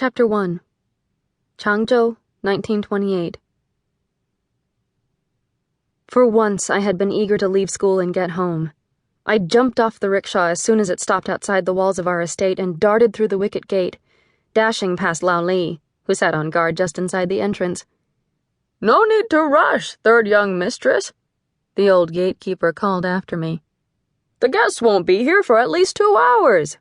Chapter 1. Changzhou, 1928. For once I had been eager to leave school and get home. I jumped off the rickshaw as soon as it stopped outside the walls of our estate and darted through the wicket gate, dashing past Lao Li, who sat on guard just inside the entrance. "No need to rush, third young mistress," the old gatekeeper called after me. "The guests won't be here for at least 2 hours."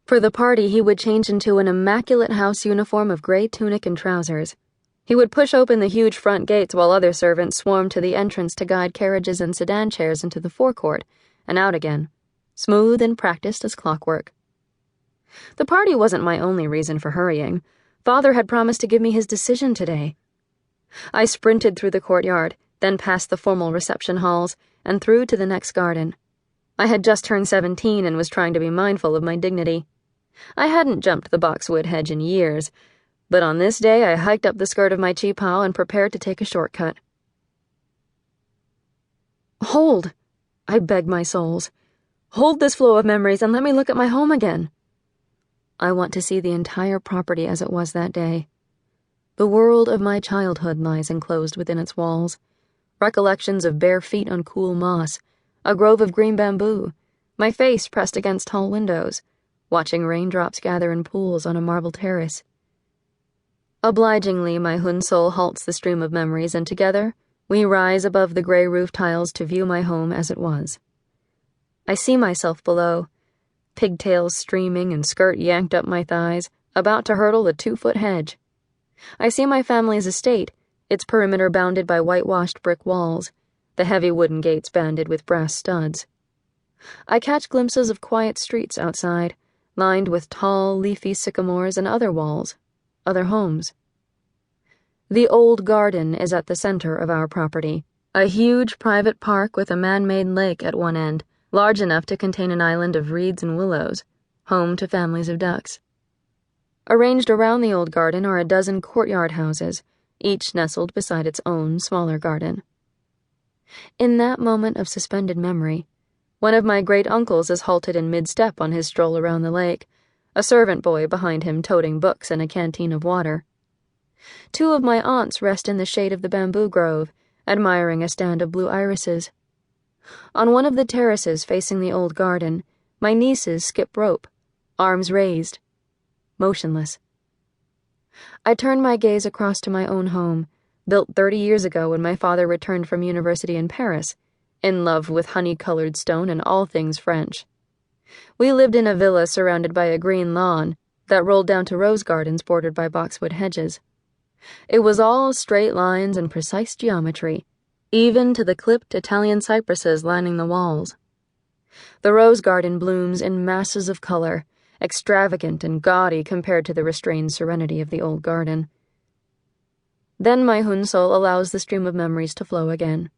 For the party, he would change into an immaculate house uniform of gray tunic and trousers. He would push open the huge front gates while other servants swarmed to the entrance to guide carriages and sedan chairs into the forecourt and out again, smooth and practiced as clockwork. The party wasn't my only reason for hurrying. Father had promised to give me his decision today. I sprinted through the courtyard, then past the formal reception halls, and through to the next garden. I had just turned 17 and was trying to be mindful of my dignity. I hadn't jumped the boxwood hedge in years, but on this day I hiked up the skirt of my qipao and prepared to take a shortcut. "Hold," I begged my souls. "Hold this flow of memories and let me look at my home again." I want to see the entire property as it was that day. The world of my childhood lies enclosed within its walls. Recollections of bare feet on cool moss, a grove of green bamboo, my face pressed against tall windows, watching raindrops gather in pools on a marble terrace. Obligingly, my hunwho halts the stream of memories, and together we rise above the gray roof tiles to view my home as it was. I see myself below, pigtails streaming and skirt yanked up my thighs, about to hurdle the 2-foot hedge. I see my family's estate, its perimeter bounded by whitewashed brick walls, the heavy wooden gates banded with brass studs. I catch glimpses of quiet streets outside, lined with tall, leafy sycamores and other walls, other homes. The old garden is at the center of our property, a huge private park with a man-made lake at one end, large enough to contain an island of reeds and willows, home to families of ducks. Arranged around the old garden are a dozen courtyard houses, each nestled beside its own smaller garden. In that moment of suspended memory, one of my great-uncles is halted in mid-step on his stroll around the lake, a servant boy behind him toting books and a canteen of water. 2 of my aunts rest in the shade of the bamboo grove, admiring a stand of blue irises. On one of the terraces facing the old garden, my nieces skip rope, arms raised, motionless. I turn my gaze across to my own home, built 30 years ago when my father returned from university in Paris, in love with honey-colored stone and all things French. We lived in a villa surrounded by a green lawn that rolled down to rose gardens bordered by boxwood hedges. It was all straight lines and precise geometry, even to the clipped Italian cypresses lining the walls. The rose garden blooms in masses of color, extravagant and gaudy compared to the restrained serenity of the old garden. Then my hunwho allows the stream of memories to flow again.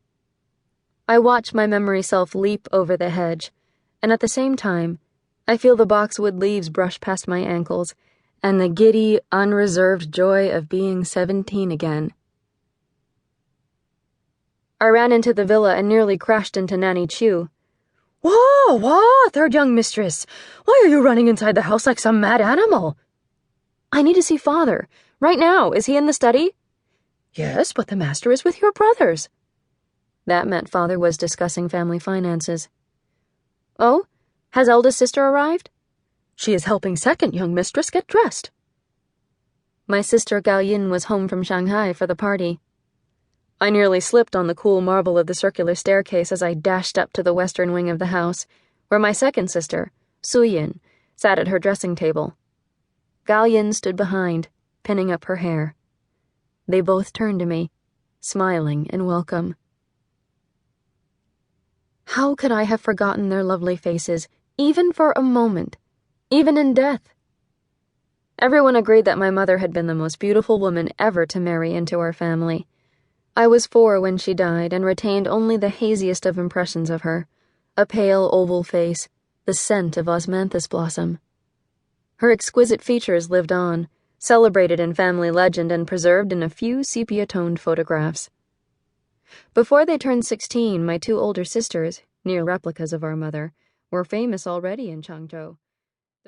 I watch my memory self leap over the hedge, and at the same time, I feel the boxwood leaves brush past my ankles, and the giddy, unreserved joy of being 17 again. I ran into the villa and nearly crashed into Nanny Chu. "Whoa, third young mistress! Why are you running inside the house like some mad animal?" "I need to see Father. Right now. Is he in the study?" "Yes, but the master is with your brothers." That meant Father was discussing family finances. "Oh? Has eldest sister arrived?" "She is helping second young mistress get dressed." My sister Leiyin was home from Shanghai for the party. I nearly slipped on the cool marble of the circular staircase as I dashed up to the western wing of the house, where my second sister, Suyin, sat at her dressing table. Leiyin stood behind, pinning up her hair. They both turned to me, smiling in welcome. How could I have forgotten their lovely faces, even for a moment, even in death? Everyone agreed that my mother had been the most beautiful woman ever to marry into our family. I was 4 when she died and retained only the haziest of impressions of her, a pale oval face, the scent of osmanthus blossom. Her exquisite features lived on, celebrated in family legend and preserved in a few sepia-toned photographs. Before they turned 16, my 2 older sisters, near replicas of our mother, were famous already in Changzhou.